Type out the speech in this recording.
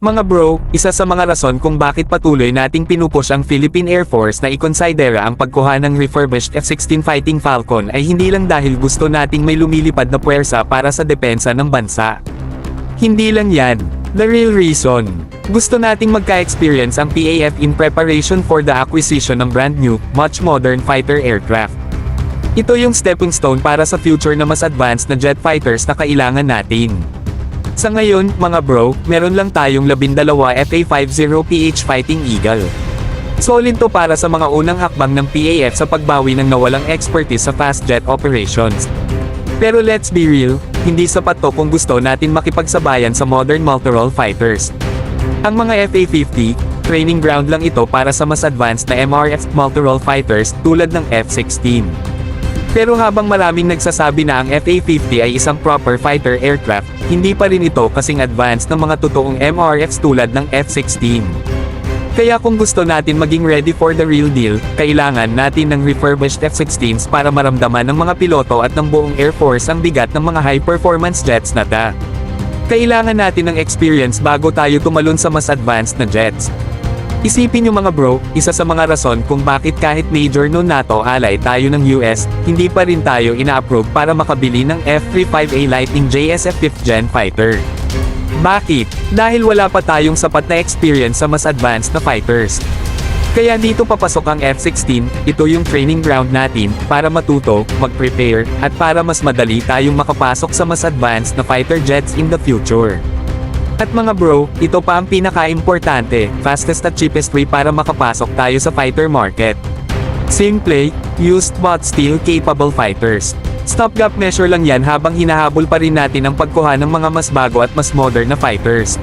Mga bro, isa sa mga rason kung bakit patuloy nating pinupush ang Philippine Air Force na ikonsidera ang pagkuha ng refurbished F-16 Fighting Falcon ay hindi lang dahil gusto nating may lumilipad na puwersa para sa depensa ng bansa. Hindi lang yan. The real reason. Gusto nating magka-experience ang PAF in preparation for the acquisition ng brand new, much modern fighter aircraft. Ito yung stepping stone para sa future na mas advanced na jet fighters na kailangan natin. Sa ngayon, mga bro, meron lang tayong 12 FA-50PH Fighting Eagle. Solid to para sa mga unang hakbang ng PAF sa pagbawi ng nawalang expertise sa fast jet operations. Pero let's be real, hindi sapat to kung gusto natin makipagsabayan sa modern multirole fighters. Ang mga FA-50, training ground lang ito para sa mas advanced na MRF multirole fighters tulad ng F-16. Pero habang maraming nagsasabi na ang FA-50 ay isang proper fighter aircraft, hindi pa rin ito kasing advanced ng mga totoong MRFs tulad ng F-16. Kaya kung gusto natin maging ready for the real deal, kailangan natin ng refurbished F-16s para maramdaman ng mga piloto at ng buong Air Force ang bigat ng mga high-performance jets na ta. Kailangan natin ng experience bago tayo tumalon sa mas advanced na jets. Isipin nyo mga bro, isa sa mga rason kung bakit kahit major no NATO ally tayo ng US, hindi pa rin tayo ina-approve para makabili ng F-35A Lightning JSF 5th Gen fighter. Bakit? Dahil wala pa tayong sapat na experience sa mas advanced na fighters. Kaya dito papasok ang F-16, ito yung training ground natin, para matuto, mag-prepare, at para mas madali tayong makapasok sa mas advanced na fighter jets in the future. At mga bro, ito pa ang pinaka-importante, fastest at cheapest way para makapasok tayo sa fighter market. Simple, used but still capable fighters. Stopgap measure lang yan habang hinahabol pa rin natin ang pagkuha ng mga mas bago at mas modern na fighters.